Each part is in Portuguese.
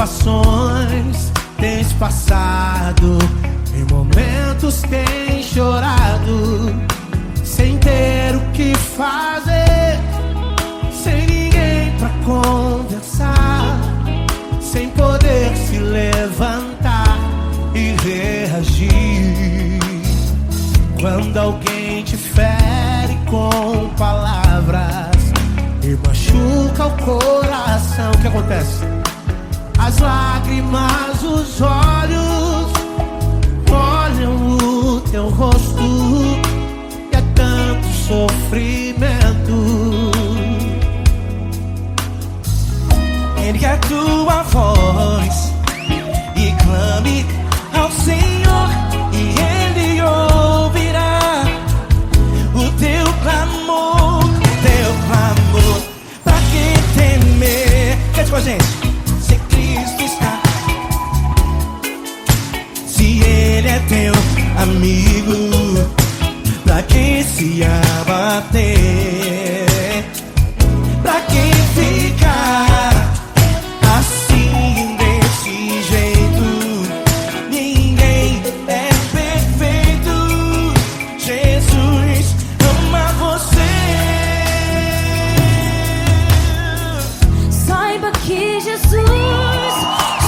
situações tens passado, em momentos tens chorado, sem ter o que fazer, sem ninguém pra conversar, sem poder se levantar e reagir. Quando alguém te fere com palavras e machuca o coração, o que acontece? As lágrimas, os olhos olham o teu rosto e é tanto sofrimento. Ergue a tua voz e clame ao Senhor, e Ele ouvirá o teu clamor, Pra que temer? Cante com a gente. Se Cristo está, se Ele é teu amigo, pra que se abater? Pra que ficar assim desse jeito? Ninguém é perfeito. Jesus ama você. Saiba que Jesus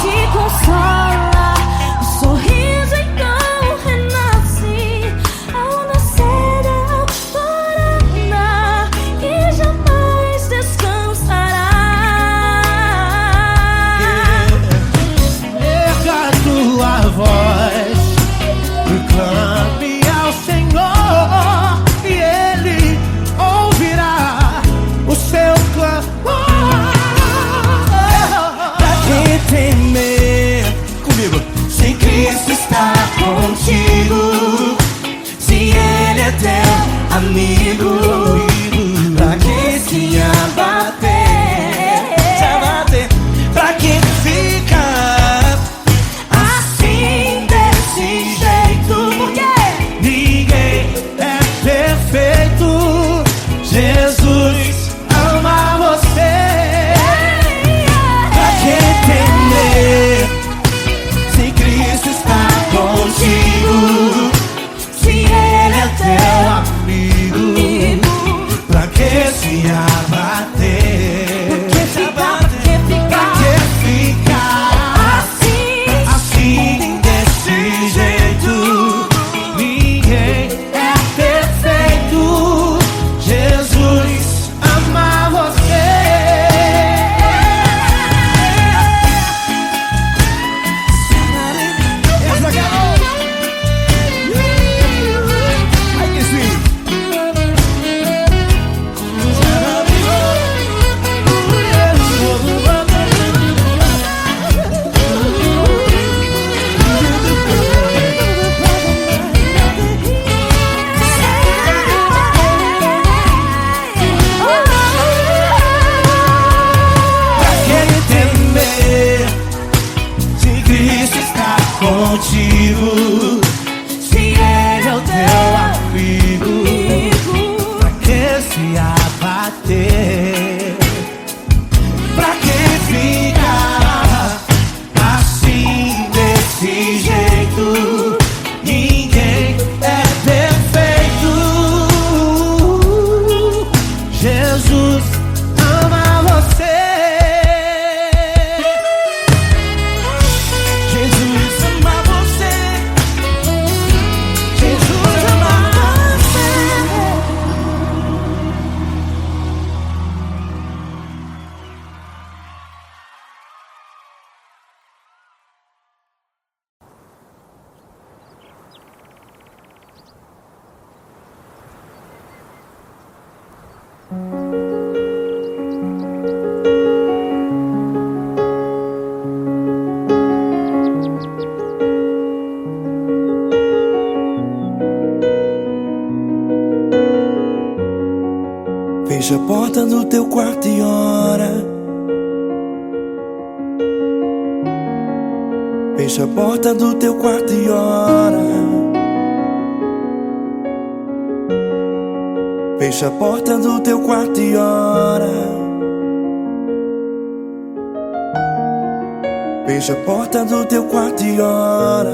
te consola, o sorriso então renasce ao nascer da alvorada e jamais descansará. Erga a tua voz e clame ao Senhor, e Ele ouvirá o seu clamor. Pra que temer? Comigo. Se Cristo está contigo, se Ele é teu amigo, pra que se abater? Pra que ficar assim desse jeito? Ninguém é perfeito. Jesus ama você. Pra que temer? Se Cristo está contigo, se Ele é teu amigo, pra que se abater? Pra que ficar assim desse jeito? Ninguém é perfeito. Jesus ama você. Ai, que sim. Pra que temer? Se Cristo está contigo, se Ele é o teu amigo, pra que se abater? Pra que ficar assim desse jeito? Ninguém é perfeito. Jesus ama você. Jesus ama você. Jesus ama você. Fecha a porta do teu quarto e ora. Fecha a porta do teu quarto e ora. Fecha a porta do teu quarto e ora. Fecha a porta do teu quarto e ora.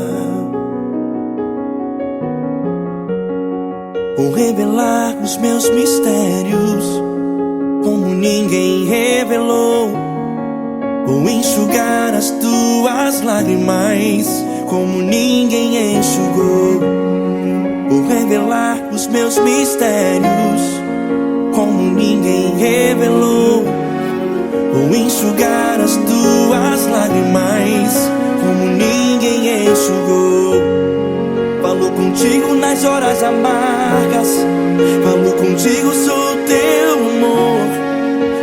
Vou revelar os meus mistérios como ninguém revelou. Vou enxugar as tuas lágrimas como ninguém enxugou. Vou revelar os meus mistérios como ninguém revelou. Vou enxugar as tuas lágrimas como ninguém enxugou. Falo contigo nas horas amargas, falo contigo, sou teu amor.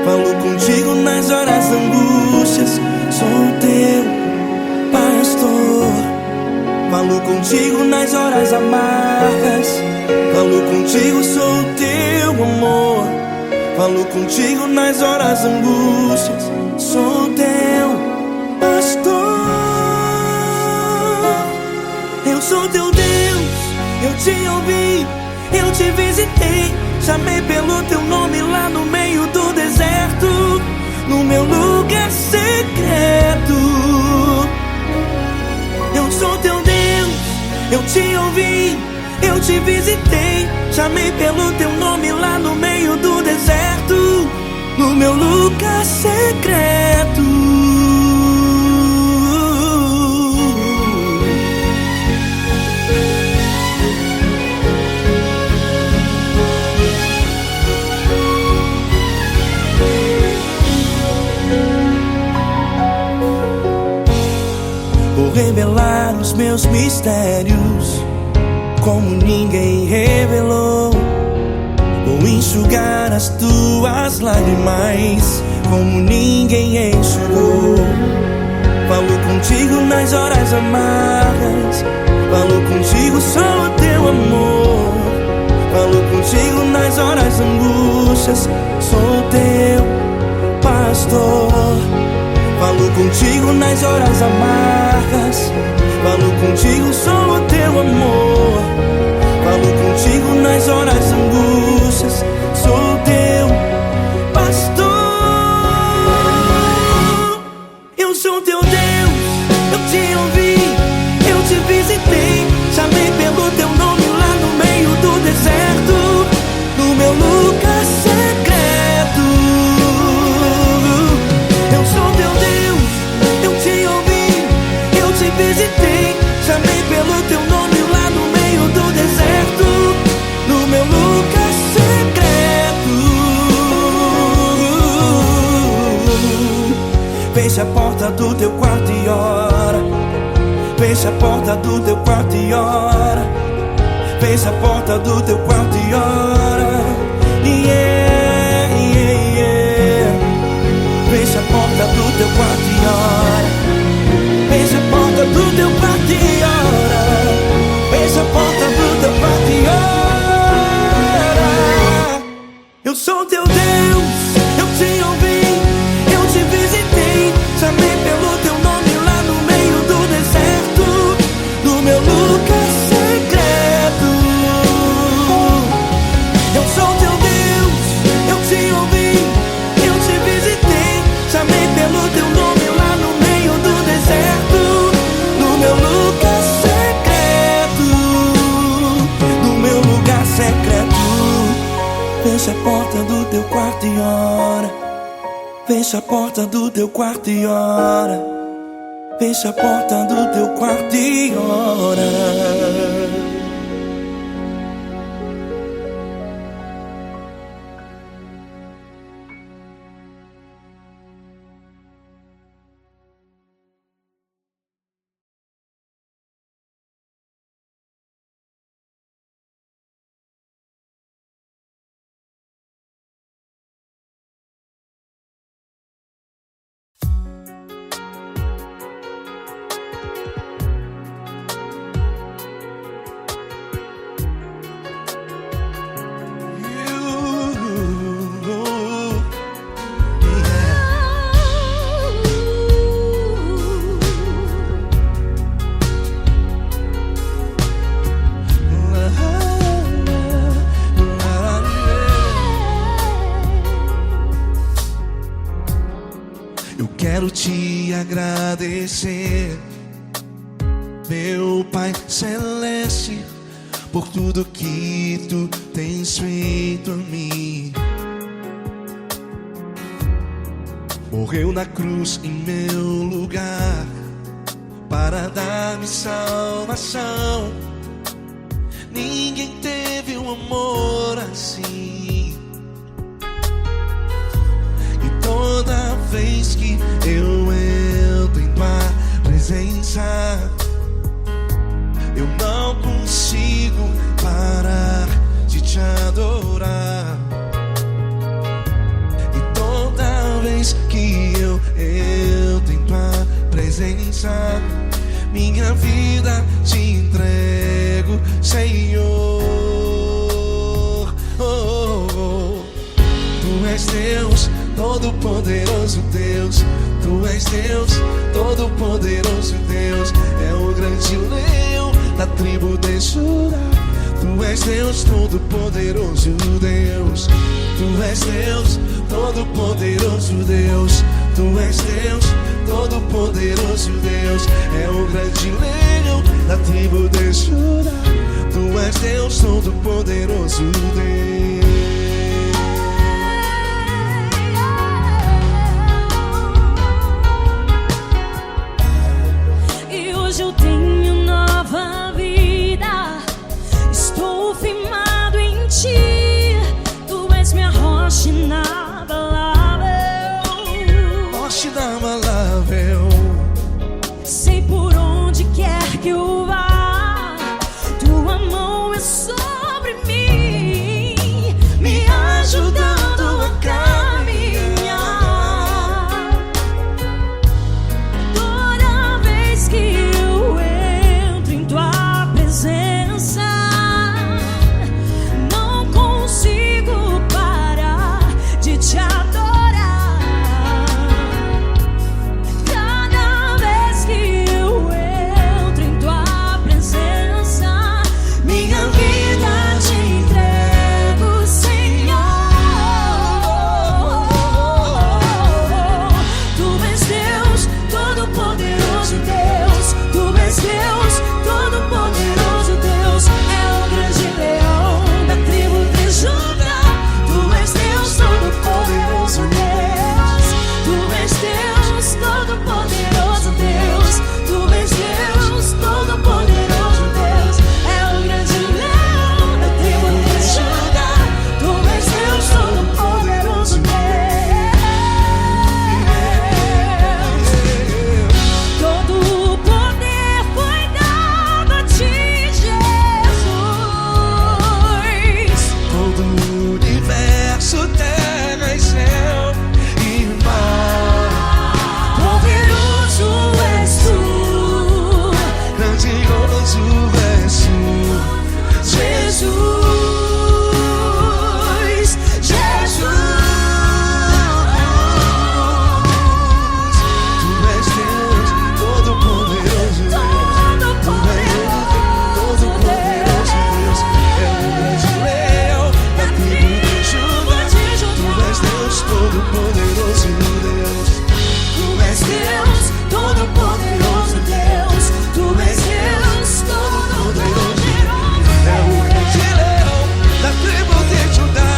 Falo contigo nas horas angústias, sou teu pastor. Falo contigo nas horas amargas, falo contigo, sou teu amor. Falo contigo nas horas angústias, sou teu pastor. Eu sou teu Deus, eu te ouvi, eu te visitei. Chamei pelo teu nome lá no meio do deserto, no meu lugar secreto. Eu sou teu Deus, eu te ouvi, eu te visitei. Chamei pelo teu nome lá no meio do deserto, no meu lugar secreto. Vou revelar os meus mistérios como ninguém revelou. Vou enxugar as tuas lágrimas como ninguém enxugou. Falo contigo nas horas amargas, falo contigo, sou teu amor. Falo contigo nas horas angústias, sou teu pastor. Falo contigo nas horas amargas, falo contigo, sou teu amor. Falo contigo nas horas angústias, sou teu pastor. Eu sou teu Deus, eu te ouvi, eu te visitei. Chamei pelo teu nome lá no meio do deserto, no meu lugar secreto. Eu sou teu Deus, eu te ouvi, eu te visitei. Chamei pelo teu nome lá no meio do deserto, no meu lugar secreto. Fecha a porta do teu quarto e ora. Fecha a porta do teu quarto e ora. Fecha a porta do teu quarto e ora. Yeah, yeah, yeah. Fecha a porta do teu quarto e ora. Fecha a porta do teu quarto e ora. Fecha a porta do teu quarto e ora. Eu sou teu Deus, eu te ouvi, eu te visitei. Chamei pelo teu nome lá no meio do deserto, no meu lugar secreto. Eu sou teu Deus, eu te ouvi, eu te visitei. Chamei pelo teu nome lá no meio do deserto, no meu lugar secreto, no meu lugar secreto. Fecha a porta do teu quarto e ora. Fecha a porta do teu quarto e ora. Fecha a porta do teu quarto e ora. Eu quero te agradecer, meu Pai Celeste, por tudo que tu tens feito a mim. Morreu na cruz em meu lugar para dar-me salvação. Ninguém teve um amor assim. E toda vez que eu entro em tua presença, eu não consigo parar de te adorar. E toda vez que eu entro em tua presença, minha vida te entrego, Senhor. Oh, oh, oh. Tu és Deus, Todo-Poderoso Deus. Tu és Deus, Todo-Poderoso Deus. É o grande leão da tribo de Judá. Tu és Deus, Todo-Poderoso Deus. Tu és Deus, Todo-Poderoso Deus. Tu és Deus, Todo-Poderoso Deus. É o grande leão da tribo de Judá. Tu és Deus, Todo-Poderoso Deus. E hoje eu tenho nova vida. Estou firmado em ti. Tu és minha rocha inabalável. Rocha inabalável. Sei por onde quer que eu vá, tua mão é sobre mim, me ajudando a caminhar. Toda vez que eu entro em tua presença, não consigo parar de te adorar. Cada vez que eu entro em tua presença, minha vida te entrego, Senhor. Tu és Deus, Todo-Poderoso Deus. Tu és Deus, Todo-Poderoso Deus. É o grande leão da tribo de Judá. Tu és Deus, Todo-Poderoso Deus. Tu és Deus, Todo-Poderoso Deus. Tu és Deus, Todo-Poderoso Deus. É o grande leão da tribo de Judá. Tu és Deus, Todo-Poderoso Deus. Todo o poder foi dado a ti, Jesus. Todo o universo, terra e céu e mar. Poderoso és tu, Grandioso és tu, Jesus. Jesus. Tu és Deus, Todo-Poderoso Deus. Tu és Deus, Todo-Poderoso Deus. É o grande leão da tribo de Judá. Tu és Deus, Todo-Poderoso Deus. Tu és Deus, Todo-Poderoso Deus. Tu és Deus, Todo-Poderoso. É o grande leão da tribo de Judá.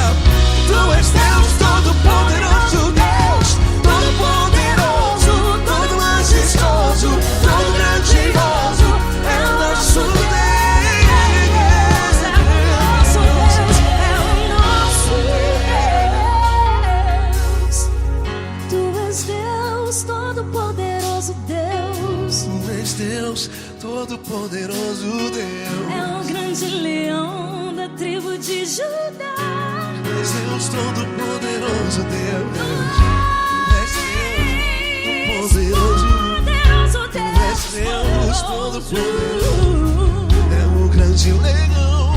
Tu és Deus, Todo-Poderoso Deus. Todo-Poderoso, todo majestoso, todo grandioso. É o nosso Deus. É o nosso Deus, é o nosso Deus. Tu és Deus, Todo-Poderoso Deus. Tu és Deus, Todo-Poderoso Deus. É o grande leão da tribo de Judá. Tu és Deus, Todo-Poderoso Deus. Tu és Deus, Todo-Poderoso. Poderoso Tu és Deus, Deus. Todo-Poderoso. É o grande leão.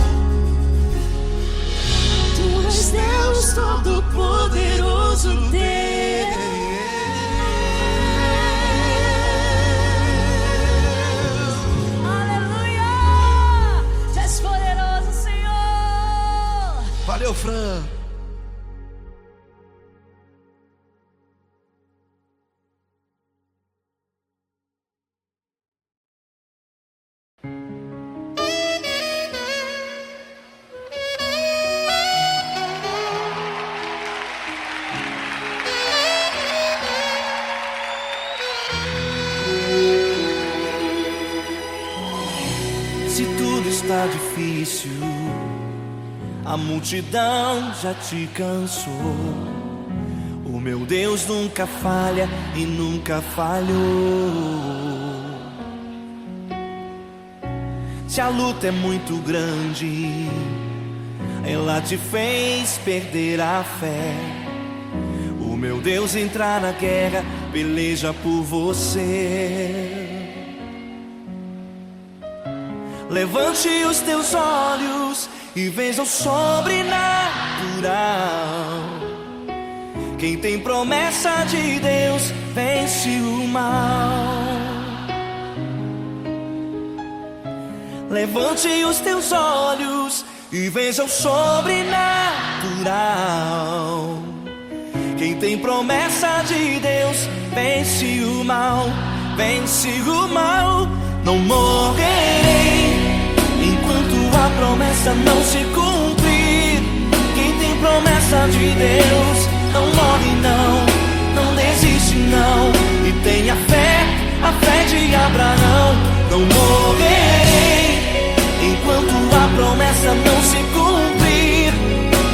Tu és Deus, Todo-Poderoso Deus. Aleluia! Tu és poderoso, Senhor. Valeu, Fran. está difícil, a multidão já te cansou. O meu Deus nunca falha e nunca falhou. Se a luta é muito grande, ela te fez perder a fé. O meu Deus entrar na guerra, peleja por você. Levante os teus olhos e veja o sobrenatural. Quem tem promessa de Deus vence o mal. Levante os teus olhos e veja o sobrenatural. Quem tem promessa de Deus vence o mal, vence o mal. Não morrerei enquanto a promessa não se cumprir. Quem tem promessa de Deus não morre não, não desiste não. E tenha fé, a fé de Abraão. Não morrerei enquanto a promessa não se cumprir.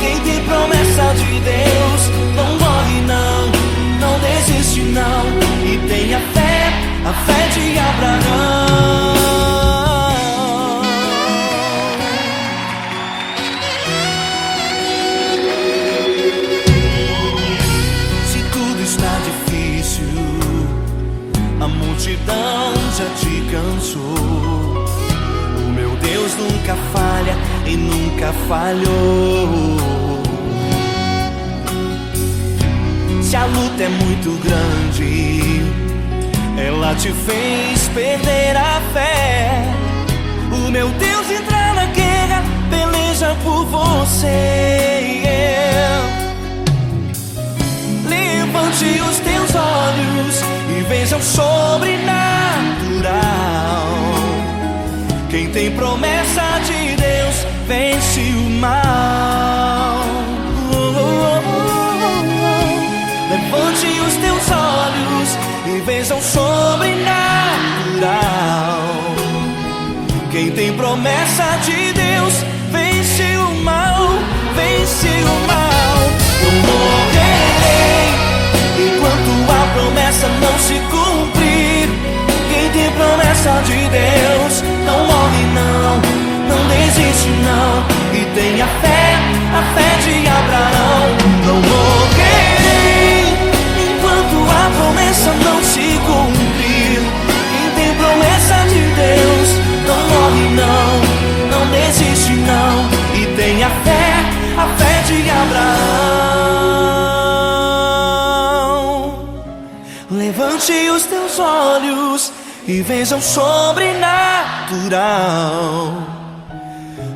Quem tem promessa de Deus não morre não, não desiste não. E tenha fé, a fé de Abraão. Se tudo está difícil, a multidão já te cansou. O meu Deus nunca falha e nunca falhou. Se a luta é muito grande, ela te fez perder a fé. O meu Deus entra na guerra, peleja por você. Levante os teus olhos e veja o sobrenatural. Quem tem promessa de Deus vence o mal. Levante os teus olhos e veja o sobrenatural. Quem tem promessa de Deus vence o mal, vence o mal. Não morrerei enquanto a promessa não se cumprir. Quem tem promessa de Deus não morre não, não desiste não. E tenha fé, a fé de Abraão. Não morrerei enquanto a promessa não se cumprir. Quem tem promessa de Deus não morre não, não desiste não. E tenha fé, a fé de Abraão. Levante os teus olhos e veja o sobrenatural.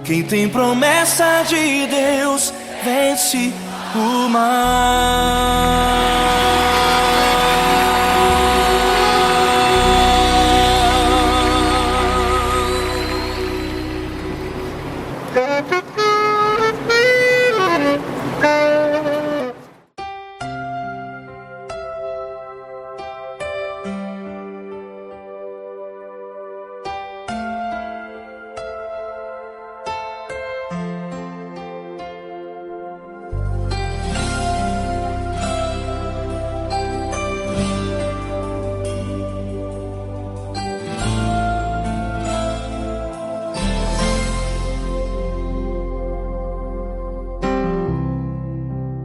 Quem tem promessa de Deus vence o mal.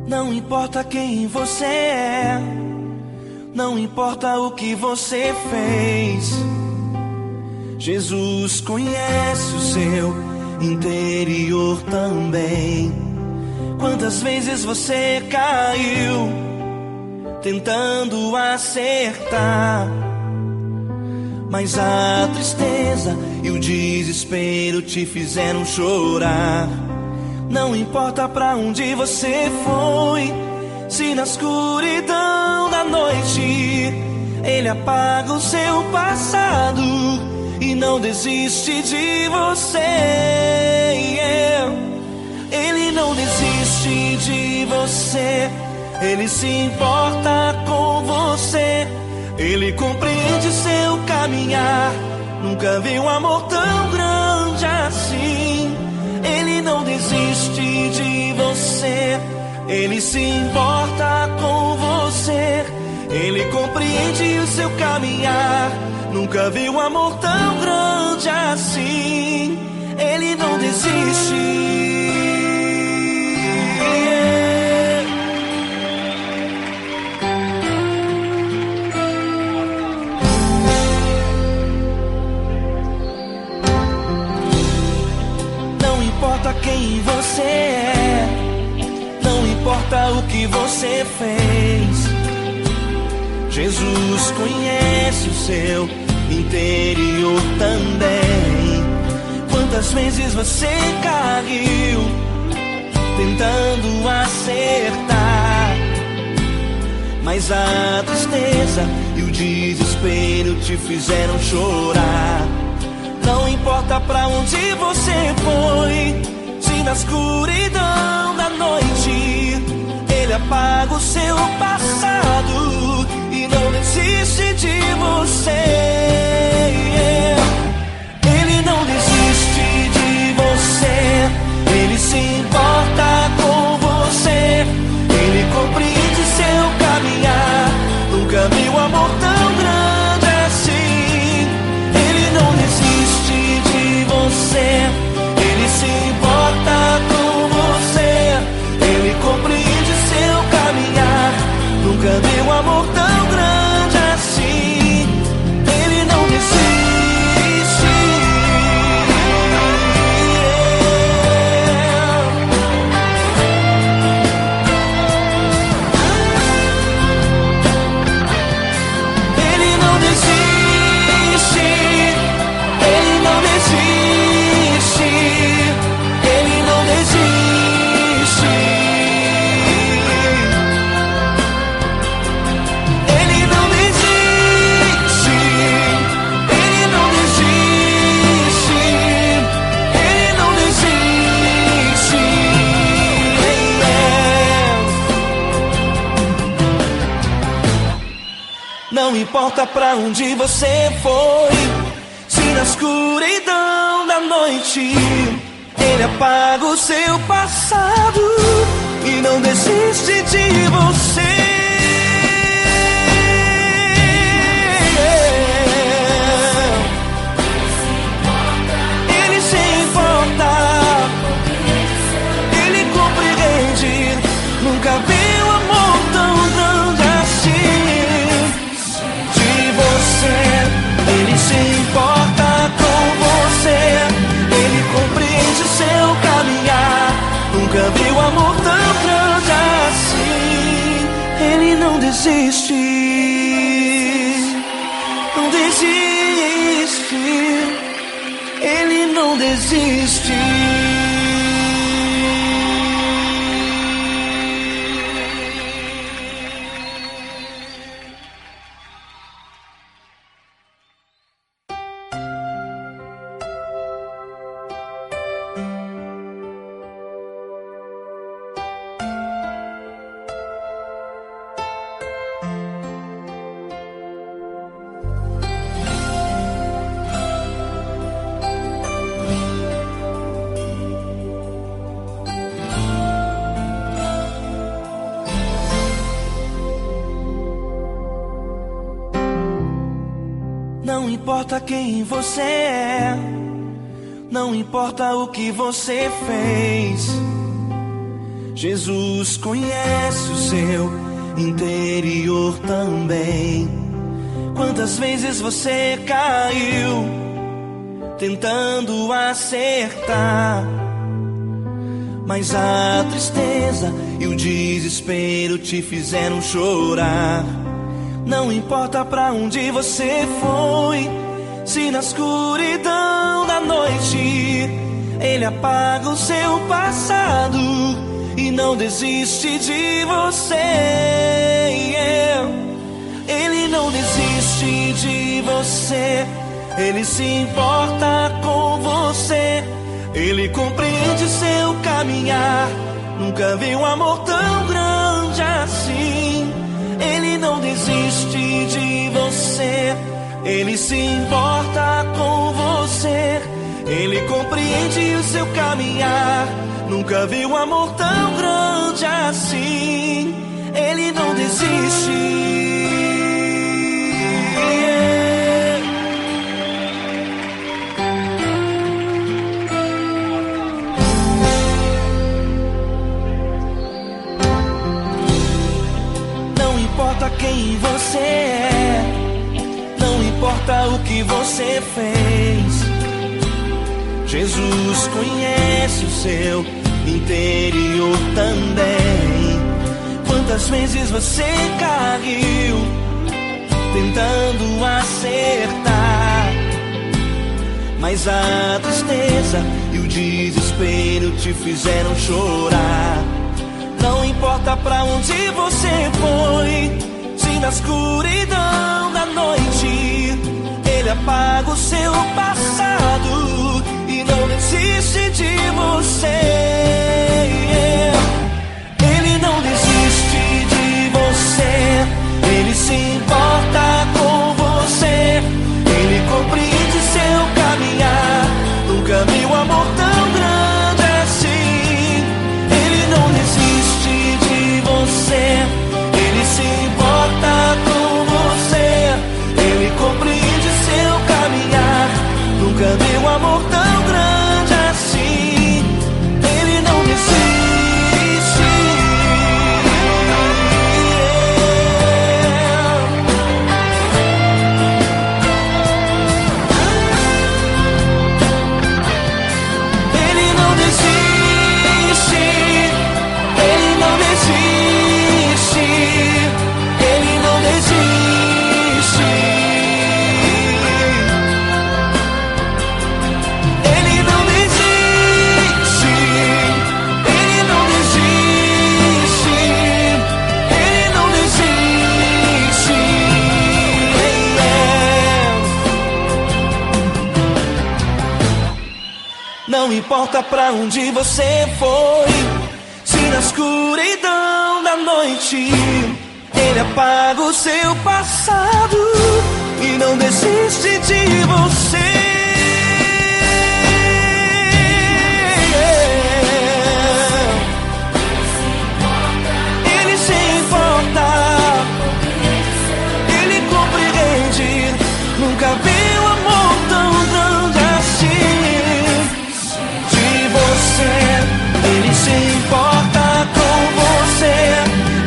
Não importa quem você é, não importa o que você fez, Jesus conhece o seu interior também. Quantas vezes você caiu tentando acertar, mas a tristeza e o desespero te fizeram chorar. Não importa pra onde você foi, se na escuridão da noite Ele apaga o seu passado e não desiste de você. Ele não desiste de você, Ele se importa com você. Ele compreende seu caminhar, nunca vi um amor tão grande assim. desiste de você. Ele se importa com você. Ele compreende o seu caminhar. Nunca vi um amor tão grande assim. Ele não desiste. Não importa quem você é, não importa o que você fez, Jesus conhece o seu interior também. Quantas vezes você caiu tentando acertar, mas a tristeza e o desespero te fizeram chorar. Não importa pra onde você foi, se na escuridão da noite Ele apaga o seu passado e não desiste de você. Ele não desiste de você. Ele se importa com você. Ele compreende seu caminhar. Nunca vi um amor tão grande assim. Ele não desiste de você. Ele se importa com você. Ele compreende seu caminhar. Nunca vi um amor tão grande assim. Ele não desiste. Ele não desiste. Ele não desiste. Ele não desiste. Ele não desiste. Ele não desiste. Ele não desiste. Não importa pra onde você foi, se na escuridão da noite Ele apaga o seu passado e não desiste de você. Ele se importa. Ele compreende. Nunca vi um amor tão grande assim. De você. Ele se importa com você. Ele compreende seu caminhar. Nunca vi um amor tão grande assim. Ele não desiste. Não desiste. Ele não desiste. Não importa quem você é, não importa o que você fez, Jesus conhece o seu interior também. Quantas vezes você caiu tentando acertar, mas a tristeza e o desespero te fizeram chorar. Não importa pra onde você foi, se na escuridão da noite Ele apaga o seu passado e não desiste de você. Ele não desiste de você. Ele se importa com você. Ele compreende seu caminhar. Nunca vi um amor tão grande assim. Ele não desiste de você. Ele se importa com você. Ele compreende o seu caminhar. Nunca vi um amor tão grande assim. Ele não desiste. Não importa quem você é, não importa o que você fez, Jesus conhece o seu interior também. Quantas vezes você caiu tentando acertar, mas a tristeza e o desespero te fizeram chorar. Não importa pra onde você foi, se na escuridão da noite Ele apaga o seu passado e não desiste de você. Ele não desiste de você, Ele se importa com você. Ele compreende seu caminhar. Nunca vi um amor tão grande assim. Ele não desiste de você, Ele se importa com você. Ele compreende seu caminhar. Nunca vi um amor tão grande assim. Ele não desiste. Ele não desiste. Ele não desiste. Ele não desiste. Ele não desiste. Ele não desiste. Ele não desiste. Não importa pra onde você foi, se na escuridão da noite Ele apaga o seu passado e não desiste de você. Ele se importa, Ele compreende. Nunca vi um amor tão grande assim. De você, Ele se importa com você.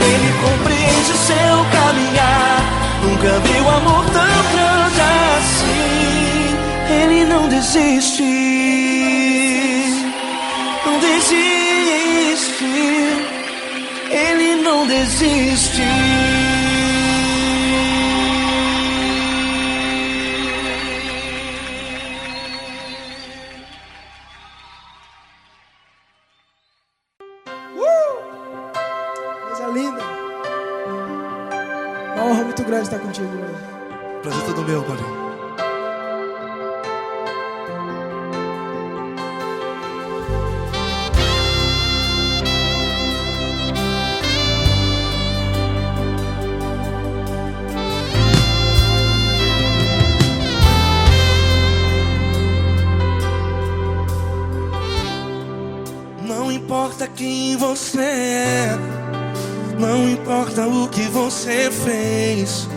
Ele compreende o seu caminhar. Nunca vi um amor tão grande assim. Ele não desiste. Não desiste. Ele não desiste. Coisa linda. Uma honra muito grande estar contigo hoje. Prazer todo meu, Paulinho. Não importa quem você é, não importa o que você fez,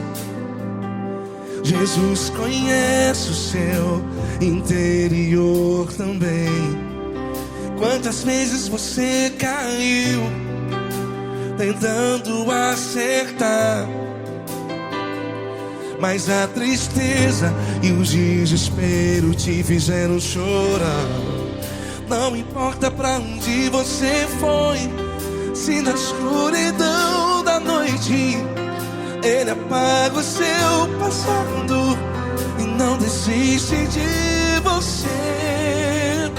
Jesus conhece o seu interior também. Quantas vezes você caiu tentando acertar, mas a tristeza e o desespero te fizeram chorar. Não importa pra onde você foi, se na escuridão da noite Ele apaga o seu passado e não desiste de você.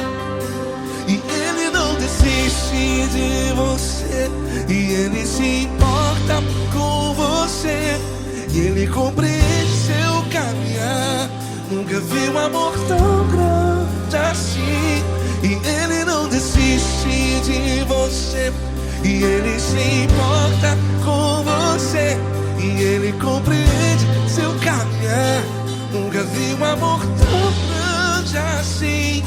E Ele não desiste de você, e Ele se importa com você. E Ele compreende seu caminhar. Nunca vi um amor tão grande assim. E Ele não desiste de você, e Ele se importa com você. E Ele compreende seu caminhar. Nunca vi um amor tão grande assim.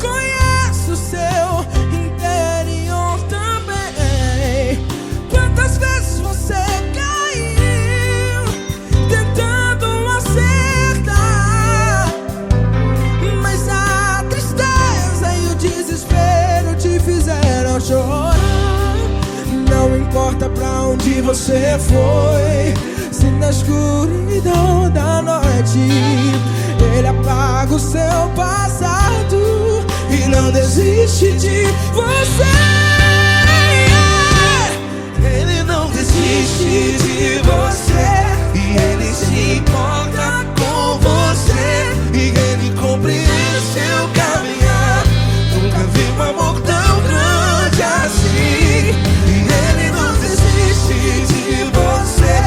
conhece o seu interior também. Quantas vezes você caiu tentando acertar, mas a tristeza e o desespero te fizeram chorar. Não importa pra onde você foi, se na escuridão da noite Ele apaga o seu passado e não desiste de você. Ele não desiste de você, e Ele se importa com você, e Ele compreende seu caminhar. Nunca vi um amor tão grande assim. E Ele não desiste de você,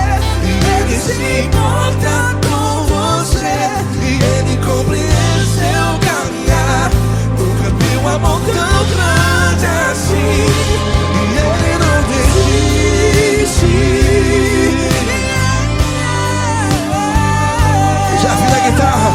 e Ele se importa com você, e Ele compreende seu caminhar. Nunca vi um amor tão grande assim. E Ele não desiste. Já vi na guitarra.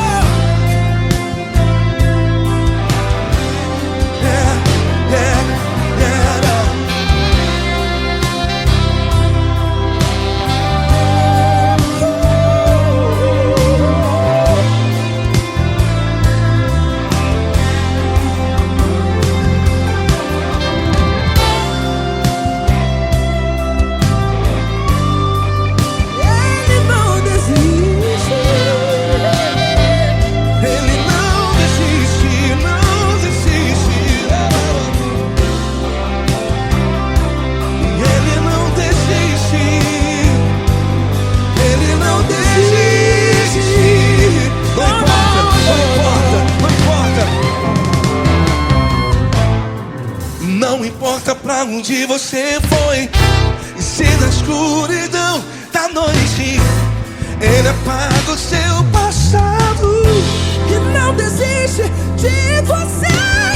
Não importa pra onde você foi, e se na escuridão da noite Ele apaga o seu passado e não desiste de você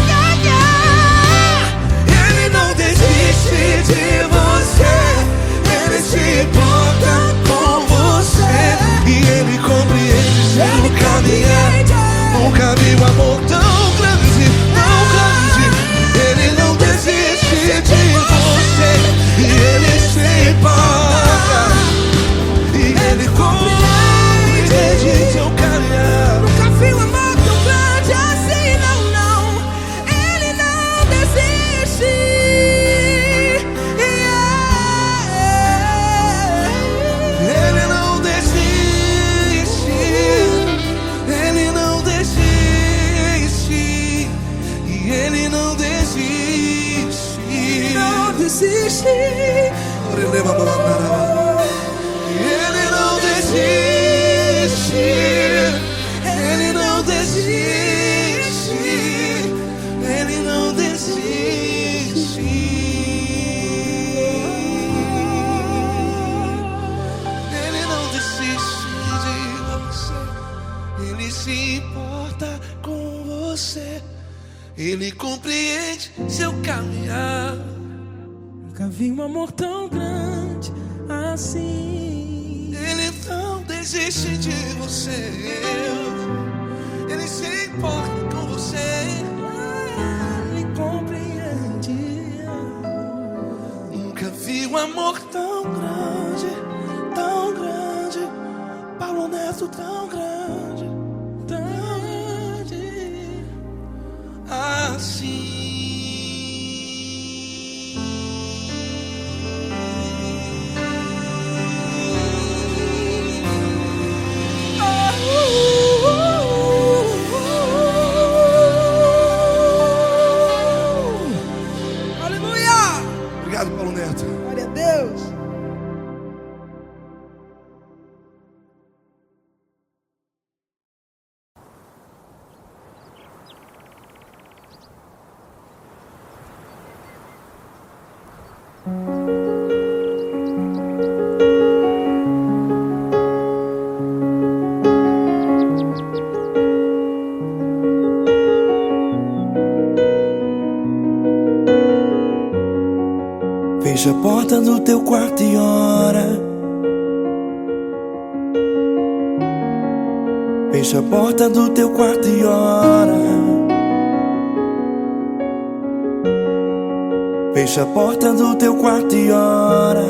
ganhar. Ele não desiste de você, Ele se importa com você, e Ele compreende seu caminhar. Nunca vi um amor tão grande, tão grande. Ele não desiste de você, e Ele se importa, e Ele compreende seu caminhar. Nunca vi um amor tão grande assim, não, não. Ele não desiste. Ele não desiste. Ele não desiste. E Ele não desiste. Não desiste. Ele não desiste. Ele não desiste. Ele não desiste. Ele não desiste de você. Ele se importa com você. Ele compreende seu caminhar. Nunca vi um amor tão grande assim. Ele não desiste de você. Ele se importa com você. Ele compreende. Nunca vi um amor tão grande, tão grande. Paulo Neto tão grande, tão grande assim. Obrigado, Paulo Neto. Glória a Deus. Fecha a porta do teu quarto e ora. Fecha a porta do teu quarto e ora. Fecha a porta do teu quarto e ora.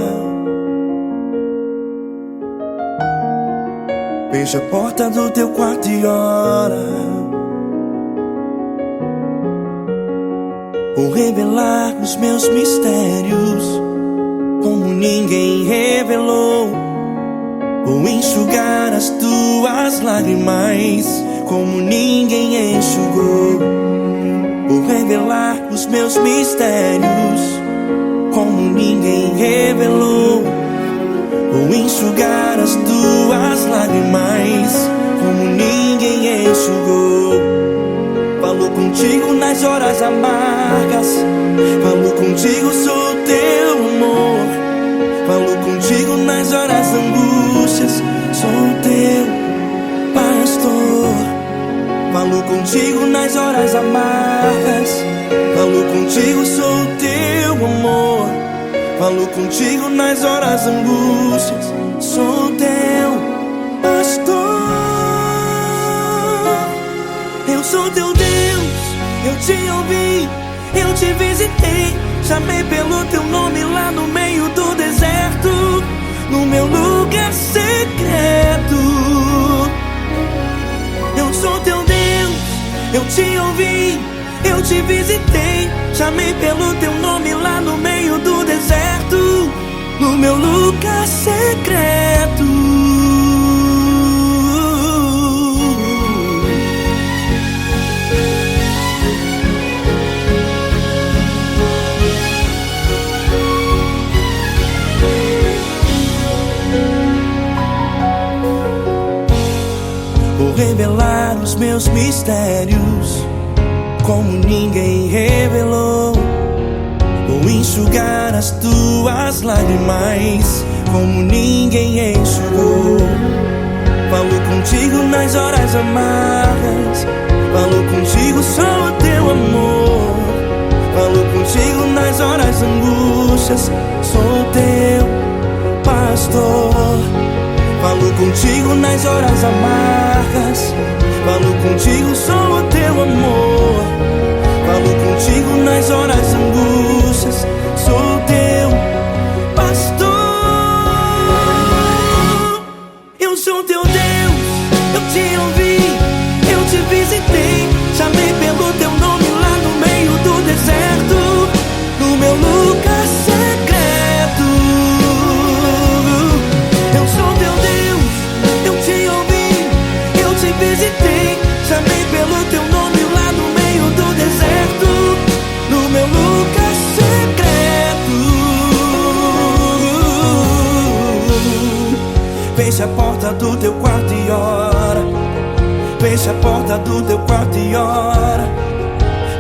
Fecha a porta do teu quarto e ora. Vou revelar os meus mistérios como ninguém revelou. Vou enxugar as tuas lágrimas como ninguém enxugou. Vou revelar os meus mistérios como ninguém revelou. Vou enxugar as tuas lágrimas como ninguém enxugou. Falo contigo nas horas amargas, falo contigo, sou teu amor. Falo contigo nas horas angústias, sou teu pastor. Falo contigo nas horas amargas, falo contigo, sou teu amor. Falo contigo nas horas angústias, sou teu pastor. Eu sou teu Deus, eu te ouvi, eu te visitei. Chamei pelo teu nome lá no meio do deserto, no meu lugar secreto. Eu sou teu Deus, eu te ouvi, eu te visitei. Chamei pelo teu nome lá no meio do deserto, no meu lugar secreto. Vou revelar os meus mistérios como ninguém revelou. Vou enxugar as tuas lágrimas como ninguém enxugou. Falo contigo nas horas amargas, falo contigo, sou teu amor. Falo contigo nas horas angústias, sou teu pastor. Falo contigo nas horas amargas, falo contigo, sou o teu amor. Falo contigo nas horas angústias, sou teu pastor. Eu sou teu Deus, eu te ouvi, eu te visitei. Chamei pelo teu nome lá no meio do deserto, no meu lugar secreto. Eu sou teu Deus, eu te ouvi, eu te visitei. Chamei pelo teu nome lá no meio do deserto, no meu lugar secreto. Fecha a porta do teu quarto e ora. Fecha a porta do teu quarto e ora.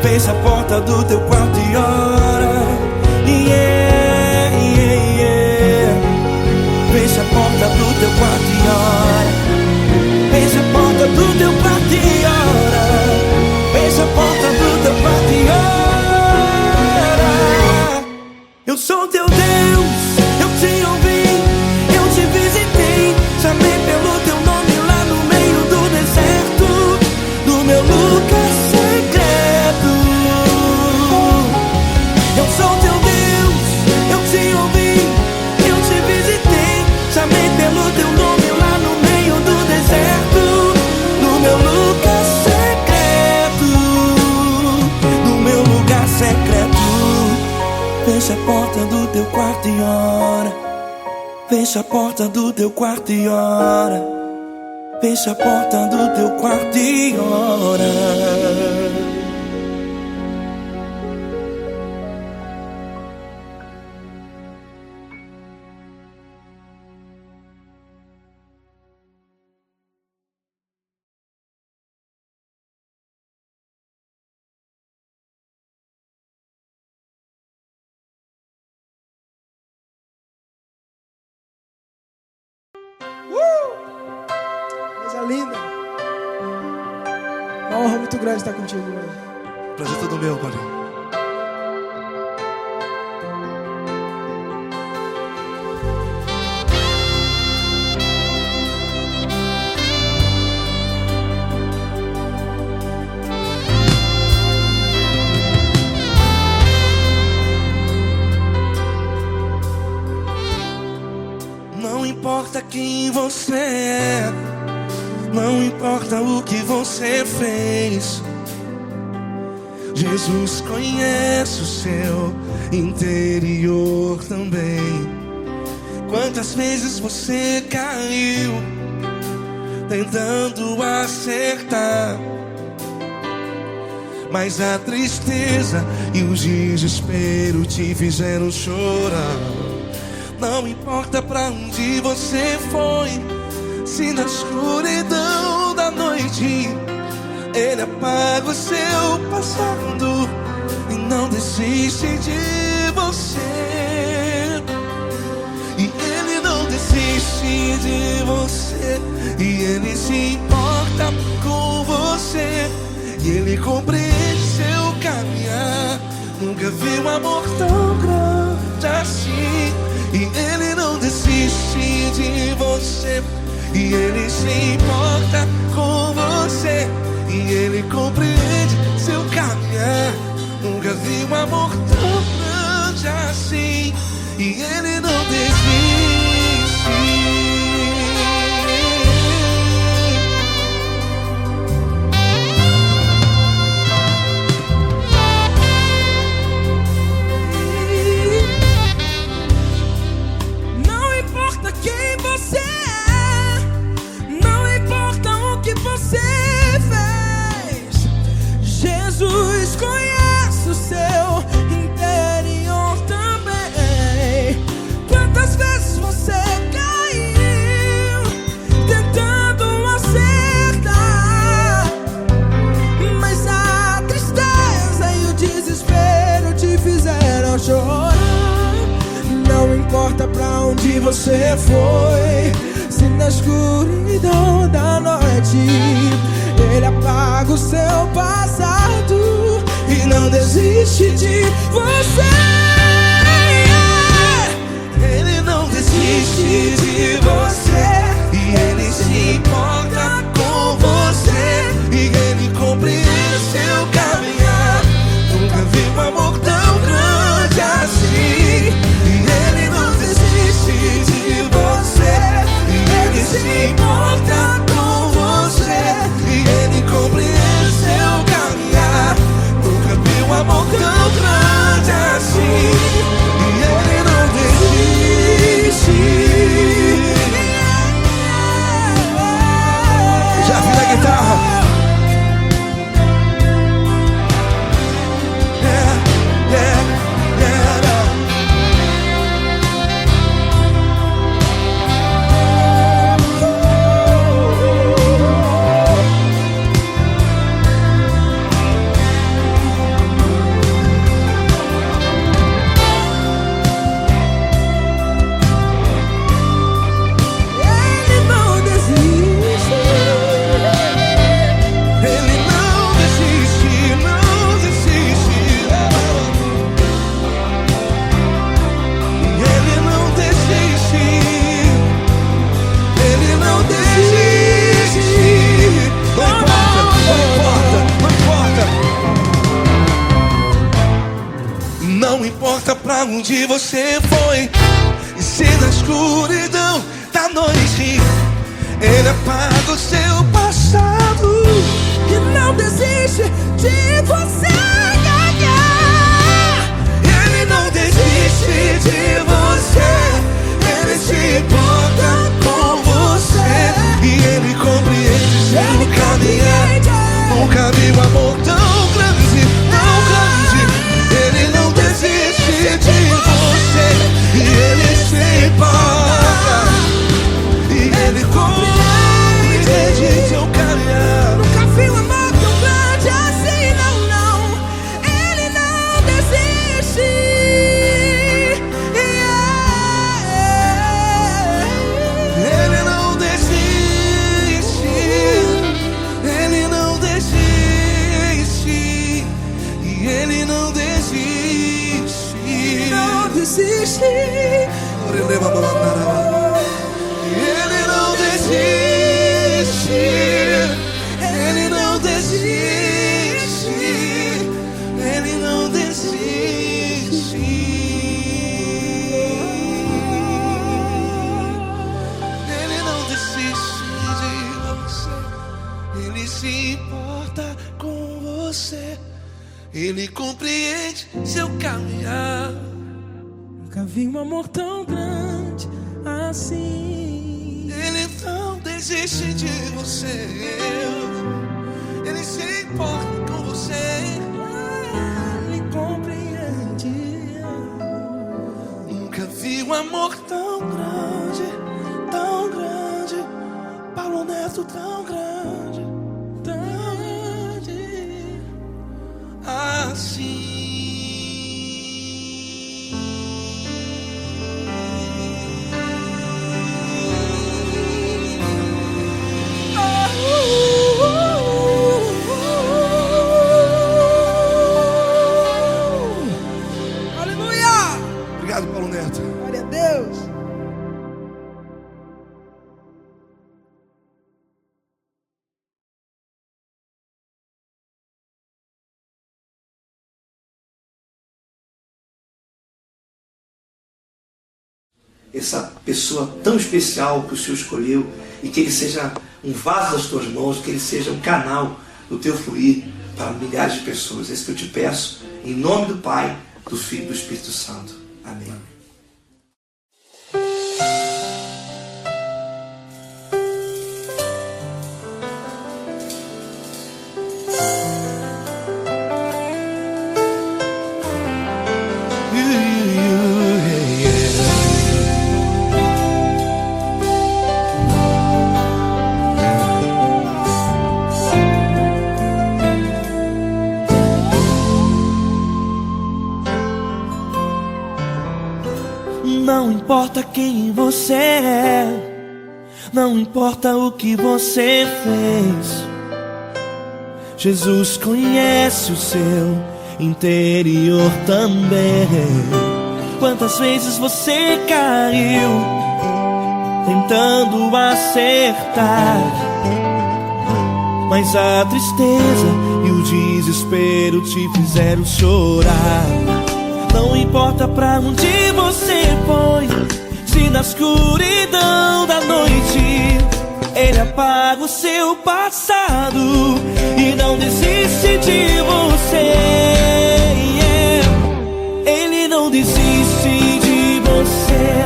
Fecha a porta do teu quarto e ora. Yeah, yeah, yeah. Fecha a porta do teu quarto e ora. Fecha a porta do teu quarto e ora. Fecha a porta do teu quarto e ora. Eu sou teu Deus, eu te ouvi, eu te visitei. Chamei pelo teu nome lá no meio do deserto, no meu lugar secreto. Eu sou teu Deus, eu te ouvi, eu te visitei. Chamei pelo teu nome lá no meio do deserto, no meu lugar secreto, no meu lugar secreto. Fecha a porta do teu quarto e ora. Fecha a porta do teu quarto e ora. Fecha a porta do teu quarto e ora. Coisa linda. Uma honra muito grande estar contigo hoje. Prazer todo meu, Paulinho. quem você é, não importa o que você fez. Jesus conhece o seu interior também. Quantas vezes você caiu tentando acertar, mas a tristeza e o desespero te fizeram chorar. Não importa pra onde você foi, se na escuridão da noite Ele apaga o seu passado e não desiste de você. E Ele não desiste de você, e Ele se importa com você, e Ele compreende seu caminhar. Nunca vi um amor tão grande assim. E Ele não desiste de você, e Ele se importa com você, e Ele compreende seu caminhar. Nunca vi um amor tão grande assim. E Ele não desiste. Não importa quem você é, não importa o que você fez, Jesus conhece o seu interior também. Quantas vezes você caiu tentando acertar, mas a tristeza e o desespero te fizeram chorar. Não importa pra onde você foi, se na escuridão da noite Ele apaga o seu passado e não desiste de você. Ele não desiste de você, e Ele se importa com você, e Ele compreende seu caminhar. Nunca vi um amor tão grande assim. E Ele não desiste de você, e Ele se importa com você, e Ele compreende seu caminhar. Nunca vi um amor tão grande assim. E Ele não desiste. Já vi na guitarra. Não importa pra onde você foi, e se na escuridão da noite Ele apaga o seu passado E não desiste de você ganhar. Ele não desiste de você, Ele se importa com você, e Ele compreende seu caminhar. Nunca vi um amor tão grande, tão grande. Ele não desiste de você, e Ele se importa, e Ele compreende seu caminhar. Nunca vi um amor tão grande assim, não, não. Ele não desiste. Ele não desiste. Ele não desiste. E Ele não desiste. Não desiste. Ele não desiste. Ele não desiste. Ele não desiste. Ele compreende seu caminhar. Nunca vi um amor tão grande assim. Ele não desiste de você. Ele se importa com você. Ele compreende. Nunca vi um amor tão grande, tão grande. Paulo Neto tão grande, tão grande assim. Obrigado, Paulo Neto. Glória a Deus. Essa pessoa tão especial que o Senhor escolheu, e que ele seja um vaso das tuas mãos, que ele seja um canal do teu fluir para milhares de pessoas. É isso que eu te peço, em nome do Pai, do Filho e do Espírito Santo. Amém. Não importa quem você é, não importa o que você fez, Jesus conhece o seu interior também. Quantas vezes você caiu tentando acertar, mas a tristeza e o desespero te fizeram chorar. Não importa pra onde você foi, se na escuridão da noite Ele apaga o seu passado e não desiste de você. Ele não desiste de você,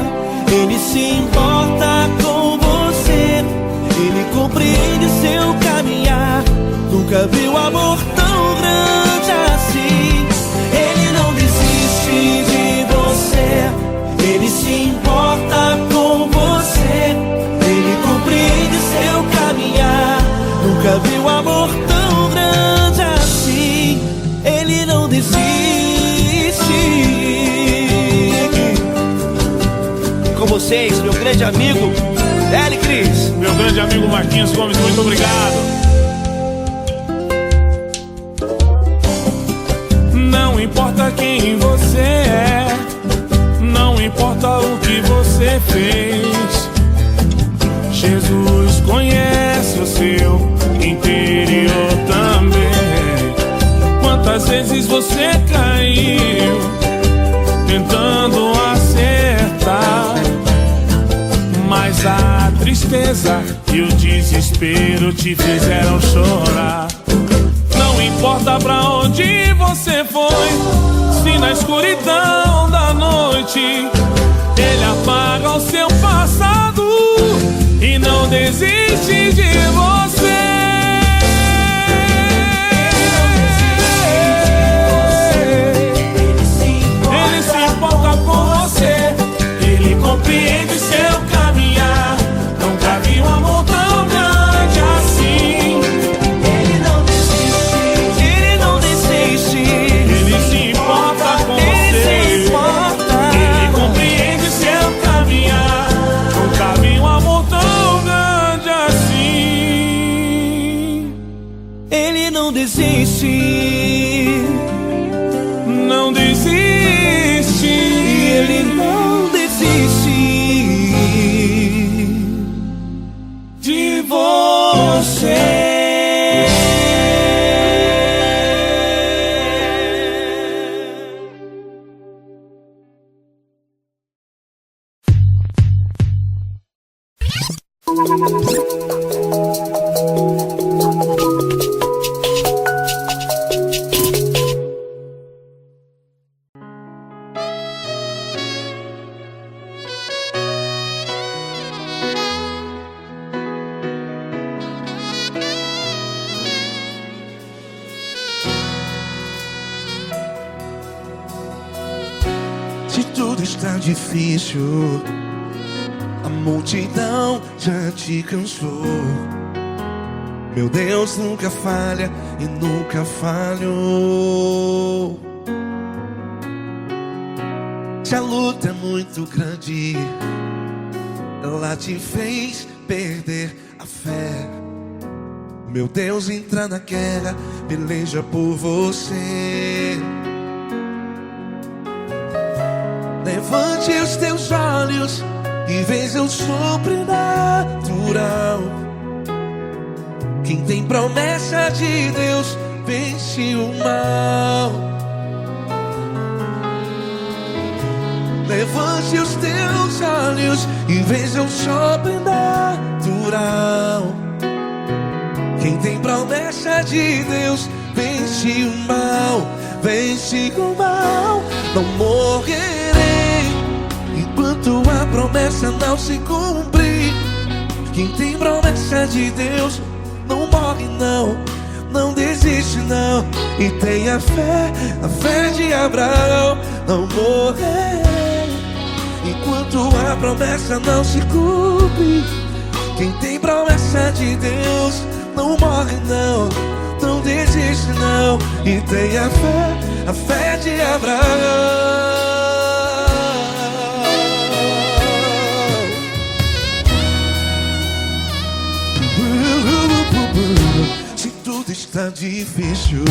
Ele se importa com você, Ele compreende seu caminhar. Nunca viu amor tão grande assim. Ele não desiste de você, Ele se importa com você, Ele compreende seu caminhar. Nunca viu amor tão grande assim. Ele não desiste. Com vocês, meu grande amigo L. Cris. Meu grande amigo Marquinhos Gomes, muito obrigado. Não importa quem você é, não importa o que você fez, Jesus conhece o seu interior também. Quantas vezes você caiu tentando acertar, mas a tristeza e o desespero te fizeram chorar. Não importa pra onde você foi, se na escuridão da noite Ele apaga o seu passado e não desiste de você. Ele se importa com você, Ele compreende seu caminhar. Nunca vi um amor tão grande assim. Ele não desiste, Ele não desiste. Ele se importa com Ele você, se importa. Ele compreende seu caminhar. Nunca vi um amor tão grande assim. tudo está difícil, a multidão já te cansou. Meu Deus nunca falha e nunca falhou. Se a luta é muito grande, ela te fez perder a fé. Meu Deus entra na guerra, peleja por você. Levante os teus olhos e veja o sobrenatural. Quem tem promessa de Deus vence o mal. Levante os teus olhos e veja o sobrenatural. Quem tem promessa de Deus vence o mal. Vence o mal. Não morrerei enquanto a promessa não se cumprir. Quem tem promessa de Deus não morre não, não desiste não. E tenha a fé de Abraão. Não morrerei enquanto a promessa não se cumpre. Quem tem promessa de Deus não morre não, não desiste não. E tenha a fé de Abraão. Se tudo está difícil,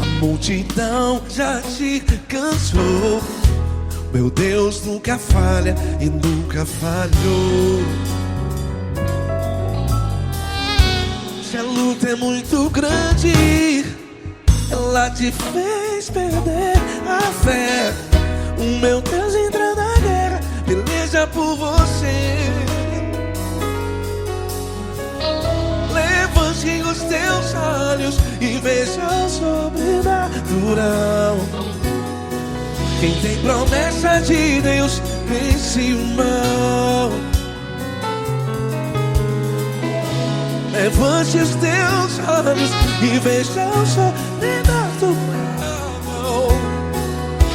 a multidão já te cansou. Meu Deus nunca falha e nunca falhou. Se a luta é muito grande, ela te fez perder a fé. O meu Deus entra na guerra, peleja por você. Levante os teus olhos e veja o sobrenatural. Quem tem promessa de Deus vence o mal. Levante os teus olhos e veja o sobrenatural.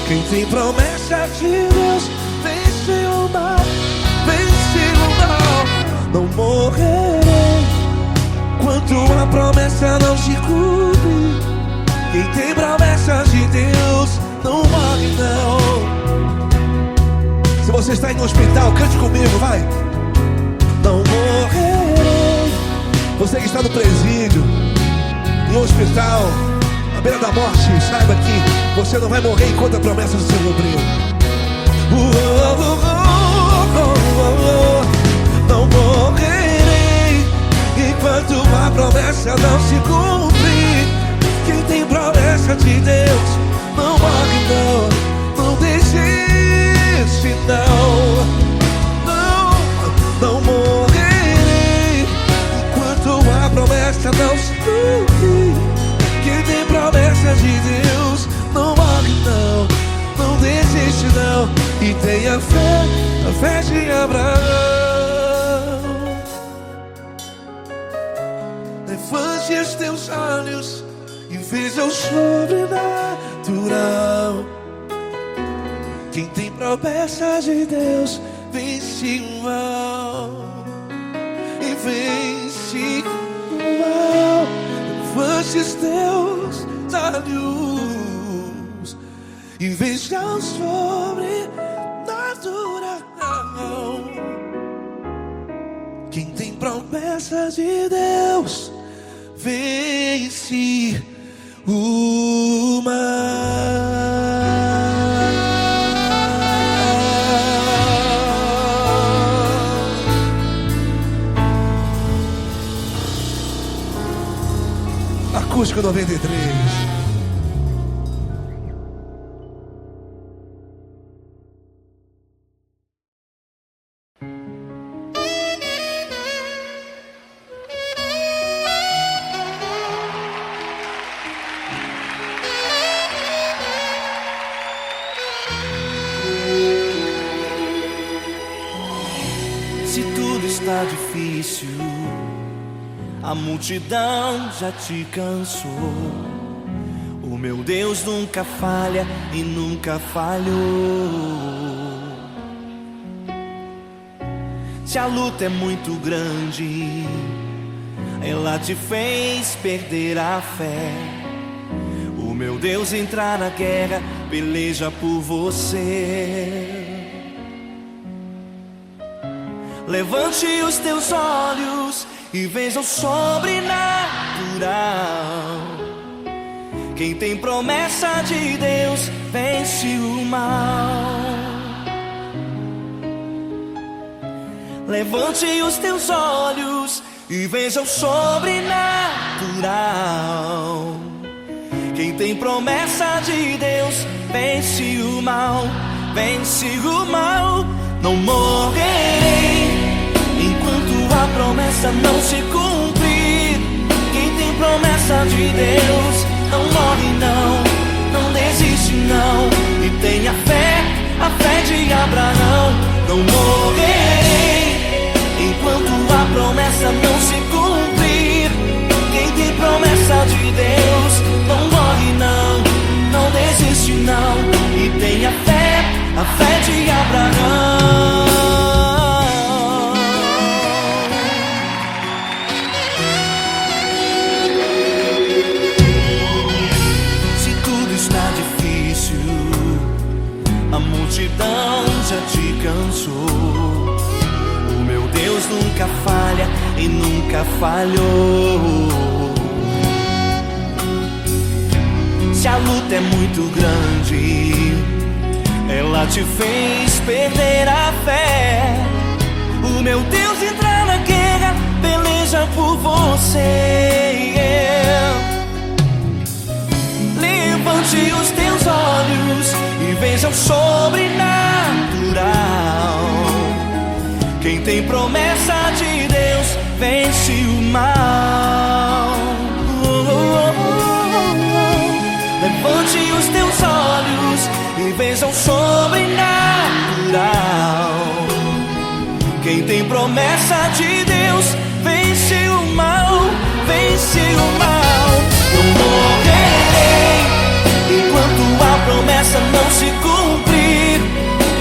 Quem tem promessa de Deus vence o mal. Vence o mal. Não morrerei enquanto a promessa não se cumpre. Quem tem promessa de Deus não morre não. Se você está aí no hospital, cante comigo, vai. Não morrerei. Você que está no presídio, no hospital, à beira da morte, saiba que você não vai morrer enquanto a promessa não se cumprir. Não morrerei enquanto a promessa não se cumprir. Quem tem promessa de Deus não morre não, não desiste não. Não morrerei enquanto a promessa não se cumprir. Quem tem promessa de Deus não morre não, não desiste não. E tenha a fé de Abraão. Levante os teus olhos e veja o sobrenatural. Quem tem promessa de Deus vence o mal. E vence o mal. Levante os teus olhos e veja o sobrenatural. Quem tem promessa de Deus vence o mal. Acústico 93. Se tudo está difícil, a multidão já te cansou. O O meu Deus nunca falha e nunca falhou. Se a luta é muito grande, ela te fez perder a fé. O meu Deus entrar na guerra, peleja por você. Levante os teus olhos e veja o sobrenatural. Quem tem promessa de Deus vence o mal. Levante os teus olhos e veja o sobrenatural. Quem tem promessa de Deus vence o mal, vence o mal. Não morrerei enquanto a promessa não se cumprir. Quem tem promessa de Deus não morre não, não desiste não. E tenha fé, a fé de Abraão. Não morrerei enquanto a promessa não se cumprir. Quem tem promessa de Deus não morre não, não desiste não. E tenha fé, a fé de Abraão. Se tudo está difícil, a multidão já te cansou. O meu Deus nunca falha e nunca falhou. Se a luta é muito grande, ela te fez perder a fé. O meu Deus entra na guerra, peleja por você. Levante os teus olhos e veja o sobrenatural. Quem tem promessa de Deus vence o mal. Levante os teus olhos e veja o sobrenatural. Quem tem promessa de Deus vence o mal, vence o mal. Não morrerei enquanto a promessa não se cumprir.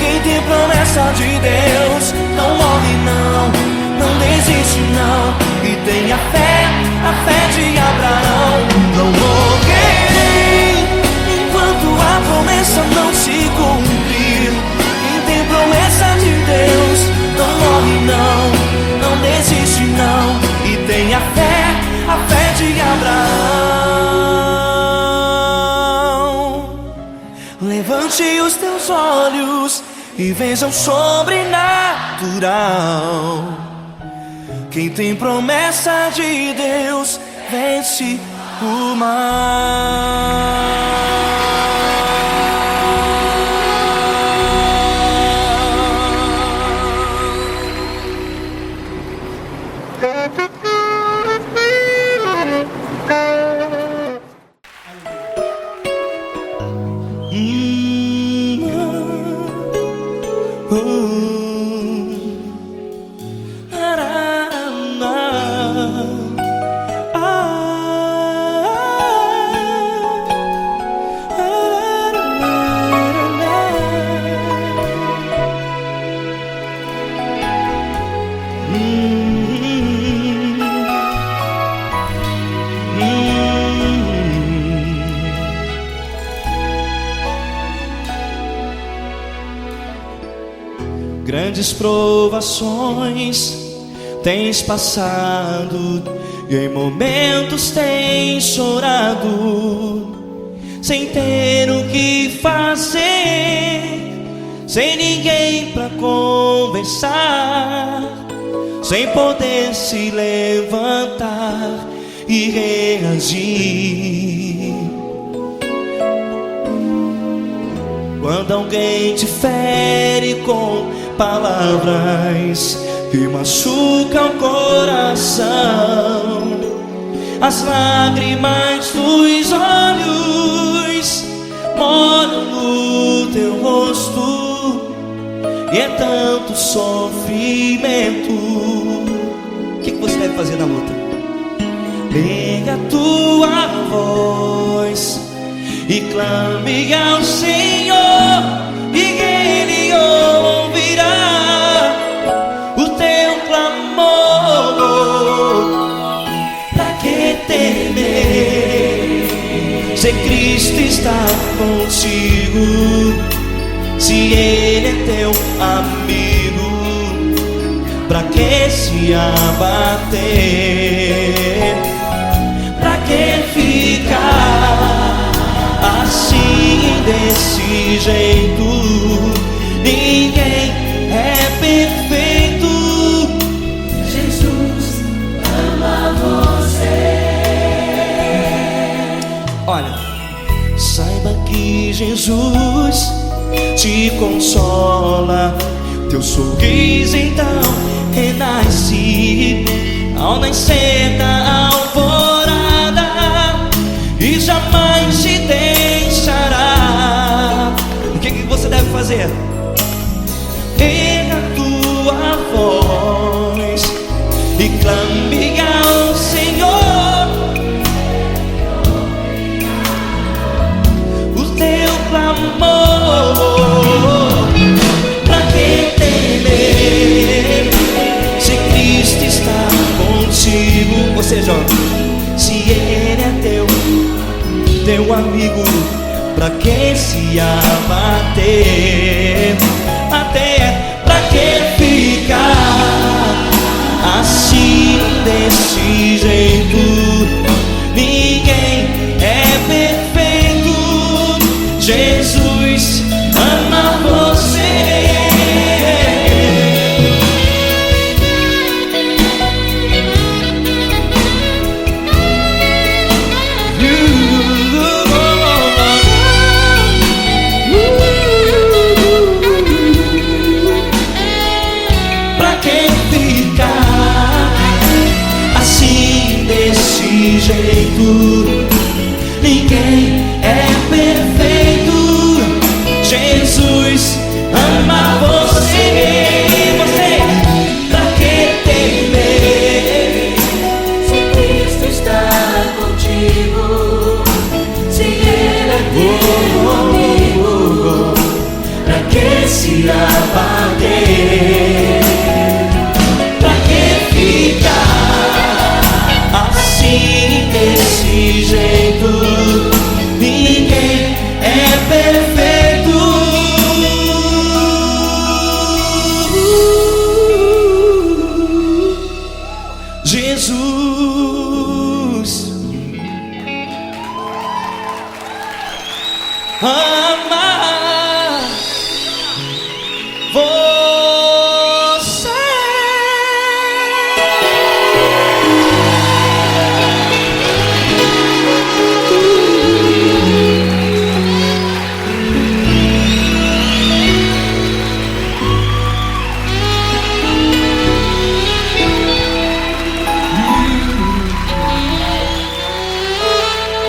Quem tem promessa de Deus não morre não, não desiste não. E tenha fé, a fé de Abraão. Não morrerei enquanto a promessa não se cumprir. Quem tem promessa de Deus não morre não, não desiste não. E tenha fé, a fé de Abraão. Levante os teus olhos e veja o sobrenatural. Quem tem promessa de Deus vence o mal. Grandes provações tens passado e em momentos tens chorado, sem ter o que fazer, sem ninguém pra conversar, sem poder se levantar e reagir. Quando alguém te fere com palavras que machucam o coração, as lágrimas dos olhos moram no teu rosto, e é tanto sofrimento. O que você deve fazer na luta? Pega a tua voz e clame ao Senhor, e Ele ouvirá o teu clamor. Pra que temer, se Cristo está contigo, se Ele é teu amigo? Pra que se abater? Pra que ficar assim desse jeito? Ninguém é perfeito. Jesus ama você. Olha, saiba que Jesus te consola. Teu sorriso então renasce ao nascer da alvorada e jamais te deixará. O que você deve fazer? Erga a tua voz e clame ao Senhor o teu clamor. Pra que temer, se Cristo está contigo? Ou seja, se Ele é teu amigo, pra que se abater? Até pra que ficar assim desse jeito? Ninguém é perfeito. Jesus ama você. Jeito, ninguém é perfeito. Jesus ama você. Você, pra que temer, Se Cristo está contigo, se Ele é teu amigo, pra que se abater? Pra que ficar assim desse jeito? Ninguém é perfeito. Jesus ama você.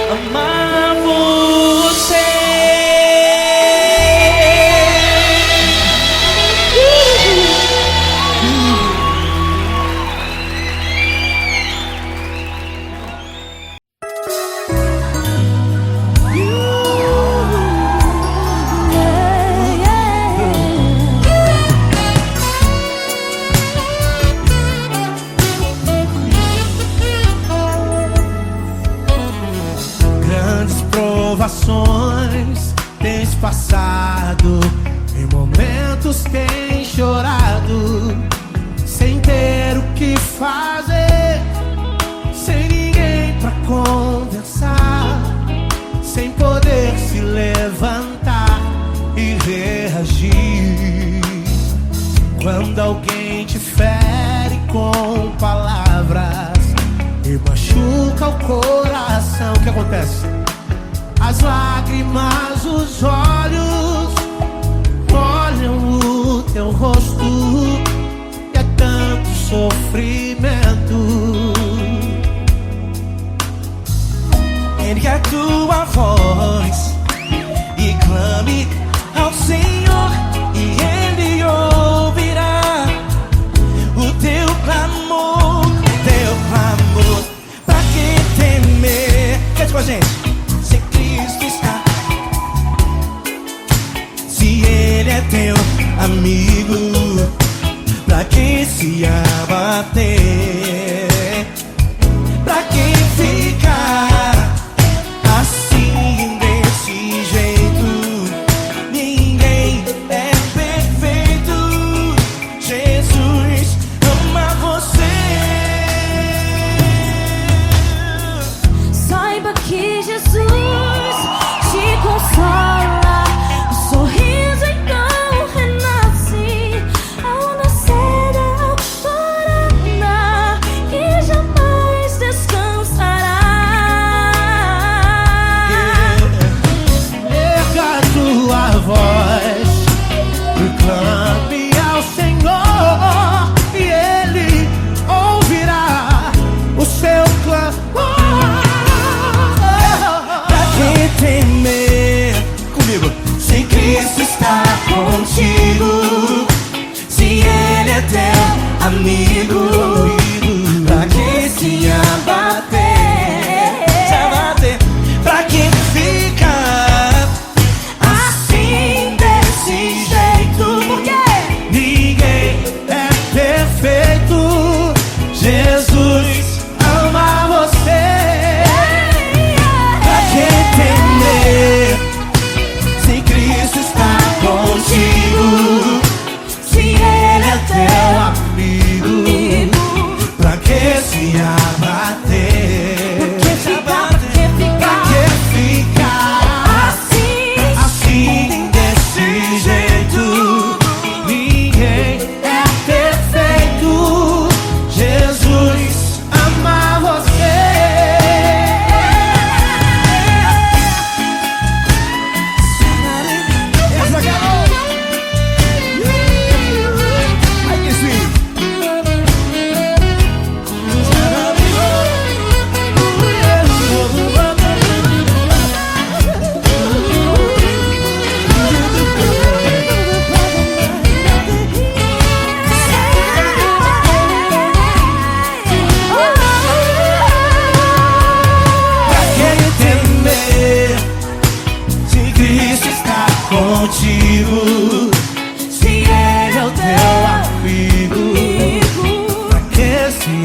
Amar você. Grandes provações tens passado, em momentos tens chorado, sem ter o que fazer, sem ninguém pra conversar, sem poder se levantar e reagir. Quando alguém te fere com palavras e machuca o coração, o que acontece? As lágrimas, os olhos olham o teu rosto, e é tanto sofrimento. Ergue a tua voz e clame ao Senhor, e Ele ouvirá o teu clamor, Pra que temer? Cante com a gente. Se Cristo está amigo, pra quem se abater, pra quem ficar assim desse jeito. Ninguém é perfeito. Jesus ama você. Saiba que Jesus te consola. O sorriso então renasce ao nascer da alvorada e jamais descansará. Erga tua voz, proclame ao Senhor e Ele ouvirá o seu clamor. Pra quem temer comigo, se Cristo está contigo, se Ele é teu amigo, pra quem se abater, pra quem fica assim desse jeito. Por quê? Ninguém é perfeito. Jesus ama você. Pra quem temer, se Cristo está contigo, se Ele é teu amigo, pra que se abater? Pra que ficar assim desse jeito? Ninguém é perfeito. Jesus ama você. Essa garota. Ai, que sweet. Pra quem temer, se Cristo está contigo, se Ele é o teu amigo, pra que se